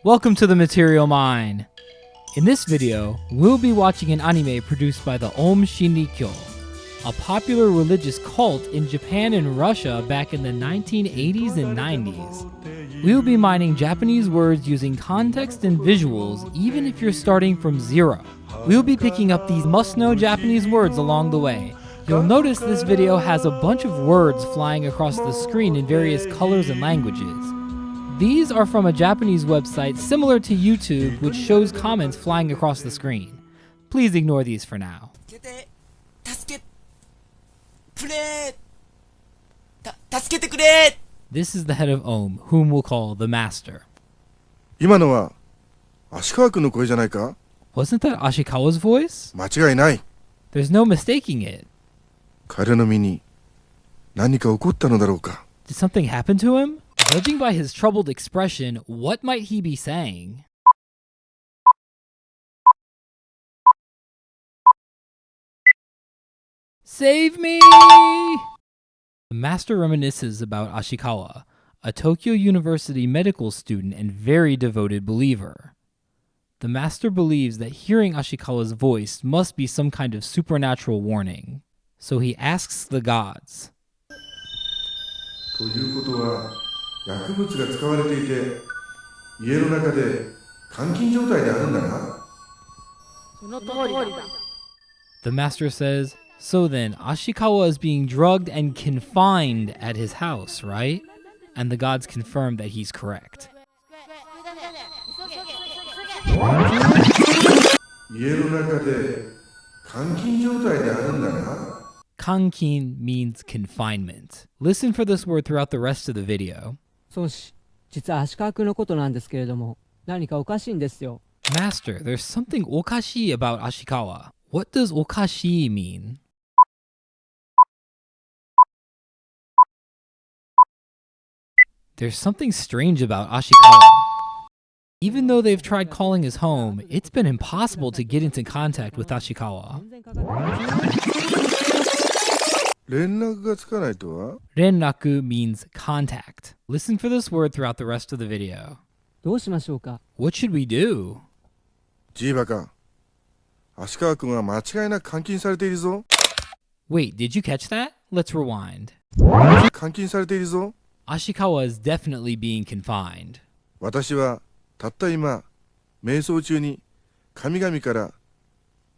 Welcome to the Material Mine. In this video, we'll be watching an anime produced by the Aum Shinrikyo, a popular religious cult in Japan and Russia back in the 1980s and 90s. We'll be mining Japanese words using context and visuals even if you're starting from zero. We'll be picking up these must-know Japanese words along the way. You'll notice this video has a bunch of words flying across the screen in various colors and languages. These are from a Japanese website similar to YouTube, which shows comments flying across the screen. Please ignore these for now. This is the head of Aum, whom we'll call the Master. Wasn't that Ashikawa's voice? 間違いない。 There's no mistaking it. 彼の身に何か起こったのだろうか。 Did something happen to him? Judging by his troubled expression, what might he be saying? Save me! The Master reminisces about Ashikawa, a Tokyo University medical student and very devoted believer. The Master believes that hearing Ashikawa's voice must be some kind of supernatural warning, so he asks the gods. ということは薬物が使われていて家の中で監禁状態であるんだな。The Master says, so then Ashikawa is being drugged and confined at his house, right? And the gods confirm that he's correct. 家の中で監禁状態であるんだな。 Kankin means confinement. Listen for this word throughout the rest of the video. そうし、実は足川君のことなんですけれども、何かおかしいんですよ。 Master, there's something okashi about Ashikawa. What does okashi mean? There's something strange about Ashikawa. Even though they've tried calling his home, it's been impossible to get into contact with Ashikawa. 連絡がつかないとは？ れんらく means contact. Listen for this word throughout the rest of the video. どうしましょうか。 What should we do? ジーバカ、足川君は間違いなく監禁されているぞ。 Wait, did you catch that? Let's rewind. 監禁されているぞ。 Ashikawa is definitely being confined. 私はたった今瞑想中に神々から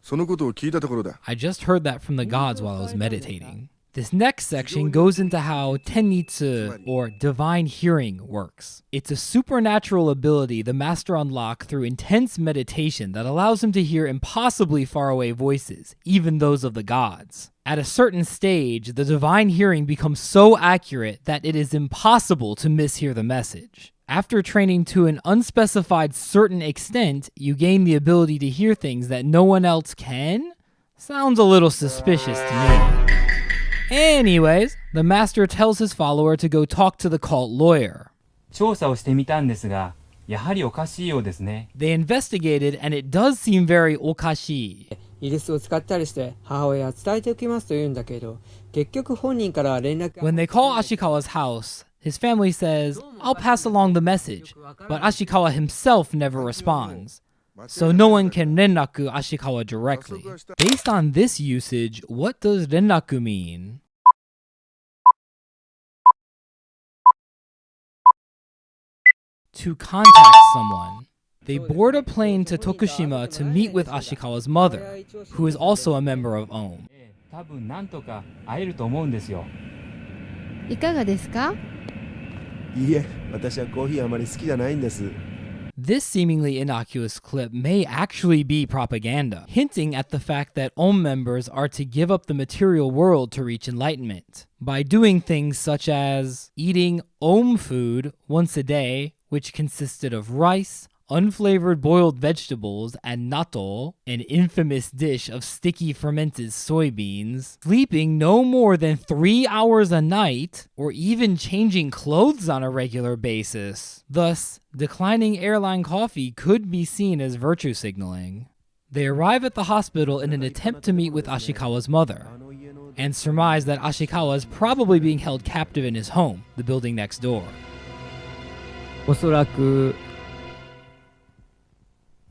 そのことを聞いたところだ。 I just heard that from the gods while I was meditating. This next section goes into how tennitsu, or divine hearing, works. It's a supernatural ability the master unlocks through intense meditation that allows him to hear impossibly faraway voices, even those of the gods. At a certain stage, the divine hearing becomes so accurate that it is impossible to mishear the message. After training to an unspecified certain extent, you gain the ability to hear things that no one else can? Sounds a little suspicious to me. Anyways, the master tells his follower to go talk to the cult lawyer. 調査をしてみたんですが、やはりおかしいようですね。 They investigated and it does seem very okashi. イギリスを使ったりして母親は伝えておきますと言うんだけど、結局本人からは連絡が。 When they call Ashikawa's house, his family says, I'll pass along the message, but Ashikawa himself never responds. So no one can renraku Ashikawa directly. Based on this usage, what does renraku mean? To contact someone. They board a plane to Tokushima to meet with Ashikawa's mother, who is also a member of Aum. 多分なんとか会えると思うんですよ。いかがですか？いいえ、私はコーヒーあまり好きじゃないんです。 This seemingly innocuous clip may actually be propaganda, hinting at the fact that Aum members are to give up the material world to reach enlightenment, by doing things such as eating Aum food once a day, which consisted of rice, unflavored boiled vegetables, and natto, an infamous dish of sticky fermented soybeans, sleeping no more than 3 hours a night, or even changing clothes on a regular basis. Thus, declining airline coffee could be seen as virtue signaling. They arrive at the hospital in an attempt to meet with Ashikawa's mother, and surmise that Ashikawa is probably being held captive in his home, the building next door. おそらく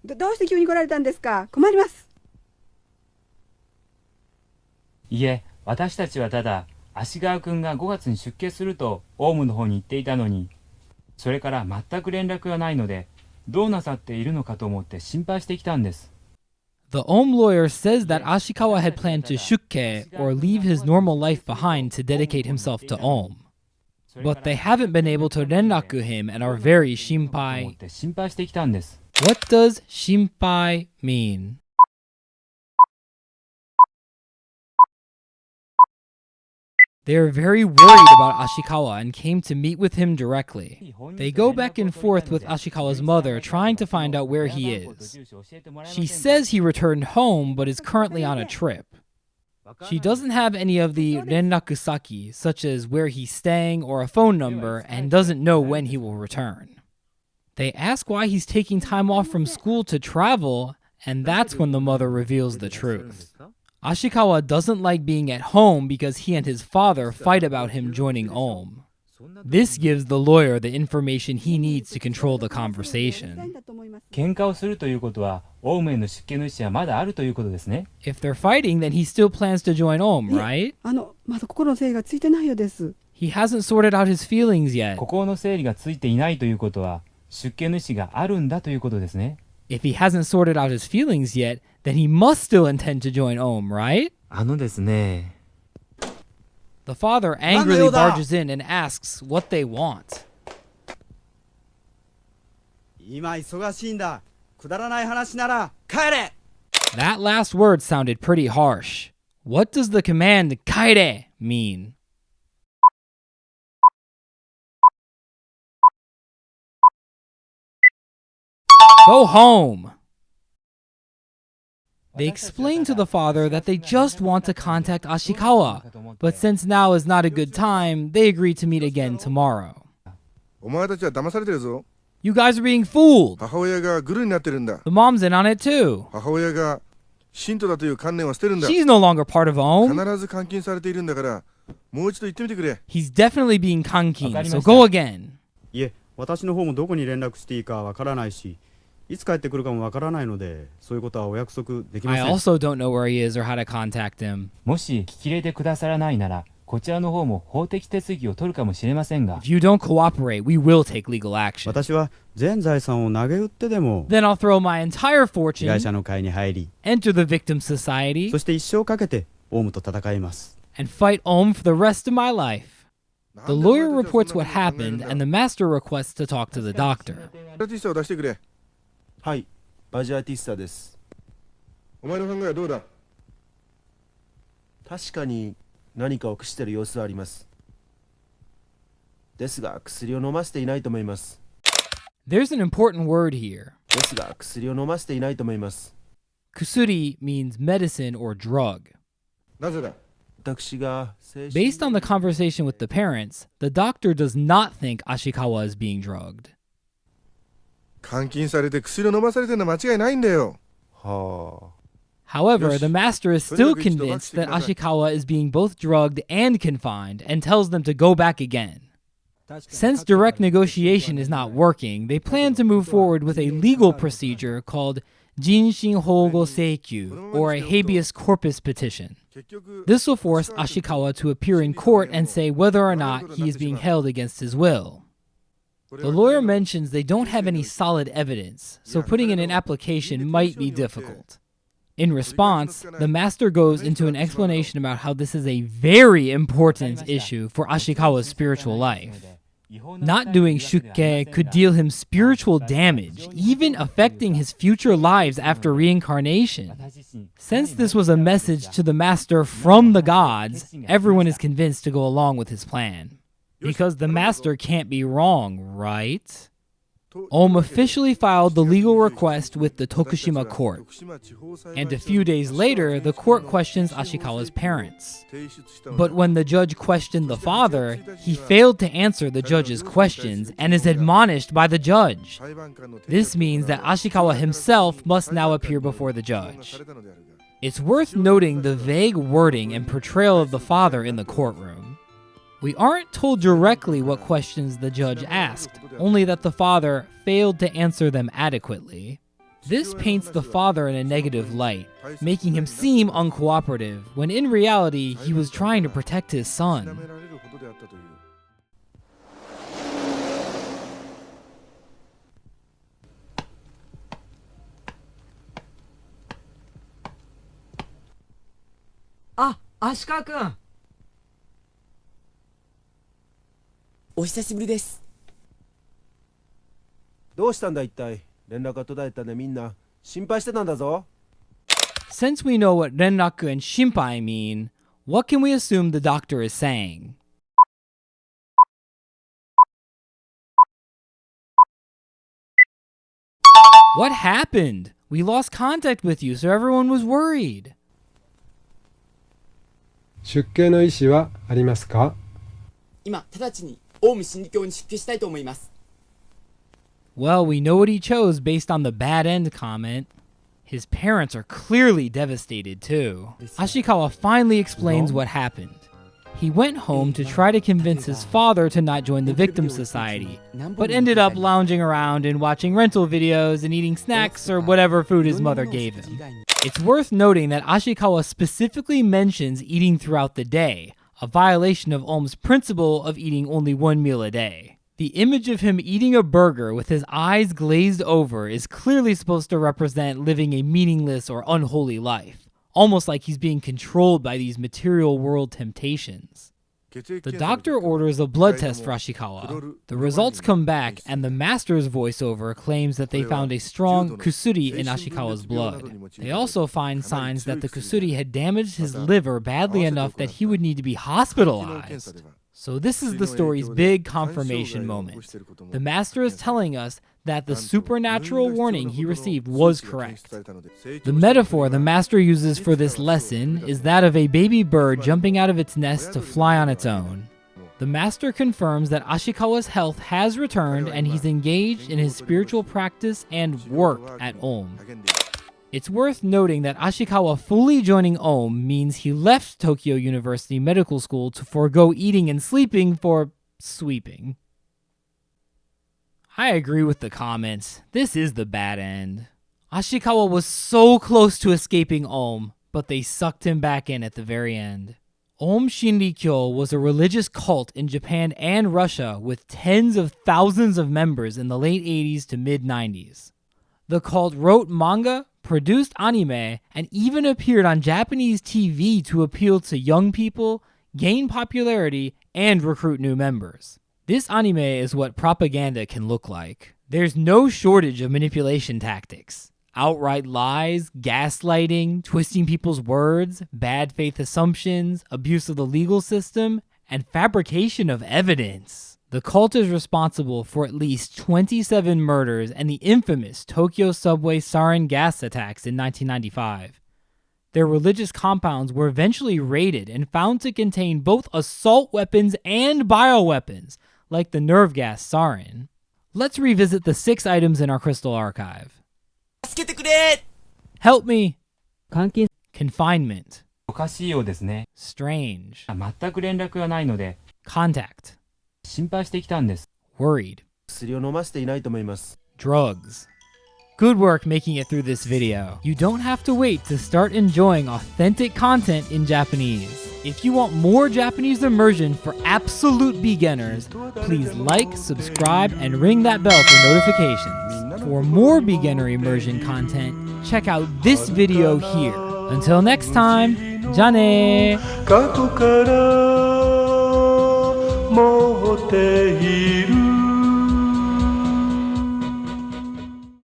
どうして急に来られたんですか？困ります。いえ、私たちはただ、芦川くんが5月に出家するとオウムの方に言っていたのに、それから全く連絡がないので、どうなさっているのかと思って心配してきたんです。The Aum lawyer says that Ashikawa had planned to shukke, or leave his normal life behind to dedicate himself to Aum. But they haven't been able to renraku him and are very 心配。心配してきたんです。What does 心配 mean? They are very worried about Ashikawa and came to meet with him directly. They go back and forth with Ashikawa's mother, trying to find out where he is. She says he returned home, but is currently on a trip. She doesn't have any of the renrakusaki, such as where he's staying or a phone number, and doesn't know when he will return. They ask why he's taking time off from school to travel, and that's when the mother reveals the truth. Ashikawa doesn't like being at home because he and his father fight about him joining Aum. This gives the lawyer the information he needs to control the conversation. 喧嘩をするということは、オウムへの出家の意思はまだあるということですね。If they're fighting, then he still plans to join Aum, right? まだ心の整理がついてないようです。He hasn't sorted out his feelings yet. 心の整理がついていないということは、出家の意思があるんだということですね。If he hasn't sorted out his feelings yet, then he must still intend to join Aum, right? ですね。The father angrily barges in and asks what they want. 今忙しいんだ。くだらない話なら帰れ! That last word sounded pretty harsh. What does the command 帰れ mean? Go home! They explain to the father that they just want to contact Ashikawa, but since now is not a good time, they agree to meet again tomorrow. お前たちは騙されてるぞ。 You guys are being fooled! 母親がグルになってるんだ。 The mom's in on it too. 母親が信徒だという観念は捨てるんだ。 She's no longer part of Aum. 必ず監禁されているんだから、もう一度言ってみてくれ。 He's definitely being kankin, so go again. いえ、私の方もどこに連絡していいかわからないし、いつ帰ってくるかもわからないので、そういうことはお約束できません。 I also don't know where he is or how to contact him. もし聞き入れてくださらないなら、こちらの方も法的手続きを取るかもしれませんが。If you don't cooperate, we will take legal action. 私は全財産を投げ打ってでも、Then I'll throw my entire 被害者 fortune, の会に入り、 enter the victim society, そして一生かけてオウムと戦います。 and fight Aum for the rest of my life. The lawyer reports what happened, and the master requests to talk to the doctor. アーティストを出してくれ。はい、バジアティスタです。お前の考えはどうだ？確かに何かをくしている様子はあります。ですが、薬を飲ませていないと思います。There's an important word here. ですが、薬を飲ませていないと思います。Kusuri means medicine or drug. なぜだ？ 私が Based on the conversation with the parents, the doctor does not think Ashikawa is being drugged. 監禁されて薬を飲まされてるのは間違いないんだよ。はあ。 However, the master is still convinced that Ashikawa is being both drugged and confined and tells them to go back again. Since direct negotiation is not working, they plan to move forward with a legal procedure called Jinshin Hogo Seikyu, or a habeas corpus petition. This will force Ashikawa to appear in court and say whether or not he is being held against his will. The lawyer mentions they don't have any solid evidence, so putting in an application might be difficult. In response, the master goes into an explanation about how this is a very important issue for Ashikawa's spiritual life. Not doing shukke could deal him spiritual damage, even affecting his future lives after reincarnation. Since this was a message to the master from the gods, everyone is convinced to go along with his plan. Because the master can't be wrong, right? Aum officially filed the legal request with the Tokushima court. And a few days later, the court questions Ashikawa's parents. But when the judge questioned the father, he failed to answer the judge's questions and is admonished by the judge. This means that Ashikawa himself must now appear before the judge. It's worth noting the vague wording and portrayal of the father in the courtroom. We aren't told directly what questions the judge asked, only that the father failed to answer them adequately. This paints the father in a negative light, making him seem uncooperative, when in reality, he was trying to protect his son. あ、足川くん。お久しぶりです。どうしたんだ一体。連絡が途絶えたね、みんな心配してたんだぞ。 Since we know what 連絡 and 心配 mean, what can we assume the doctor is saying? What happened? We lost contact with you, so everyone was worried. 出家の意思はありますか？今、直ちにオウム真理教に出家したいと思います。 Well, we know what he chose based on the bad end comment. His parents are clearly devastated too. Ashikawa finally explains what happened. He went home to try to convince his father to not join the victim society, but ended up lounging around and watching rental videos and eating snacks or whatever food his mother gave him. It's worth noting that Ashikawa specifically mentions eating throughout the day, a violation of Aum's principle of eating only one meal a day. The image of him eating a burger with his eyes glazed over is clearly supposed to represent living a meaningless or unholy life, almost like he's being controlled by these material world temptations. The doctor orders a blood test for Ashikawa. The results come back, and the master's voiceover claims that they found a strong kusuri in Ashikawa's blood. They also find signs that the kusuri had damaged his liver badly enough that he would need to be hospitalized. So this is the story's big confirmation moment. The master is telling us that the supernatural warning he received was correct. The metaphor the master uses for this lesson is that of a baby bird jumping out of its nest to fly on its own. The master confirms that Ashikawa's health has returned and he's engaged in his spiritual practice and work at Aum. It's worth noting that Ashikawa fully joining Aum means he left Tokyo University Medical School to forego eating and sleeping for sweeping. I agree with the comments. This is the bad end. Ashikawa was so close to escaping Aum, but they sucked him back in at the very end. Aum Shinrikyo was a religious cult in Japan and Russia with tens of thousands of members in the late 80s to mid 90s. The cult wrote manga, produced anime, and even appeared on Japanese TV to appeal to young people, gain popularity, and recruit new members. This anime is what propaganda can look like. There's no shortage of manipulation tactics. Outright lies, gaslighting, twisting people's words, bad faith assumptions, abuse of the legal system, and fabrication of evidence. The cult is responsible for at least 27 murders and the infamous Tokyo subway sarin gas attacks in 1995. Their religious compounds were eventually raided and found to contain both assault weapons and bioweapons, like the nerve gas sarin. Let's revisit the 6 items in our crystal archive. 助けてくれ! Help me! 監禁 Confinement. おかしいようですね。 Strange. 全く連絡がないので Contact. 心配してきたんです。 Worried. 薬を飲ませていないと思います。 Drugs. Good work making it through this video. You don't have to wait to start enjoying authentic content in Japanese. If you want more Japanese immersion for absolute beginners, please like, subscribe, and ring that bell for notifications. For more beginner immersion content, check out this video here. Until next time, じゃあねー。過去から持っている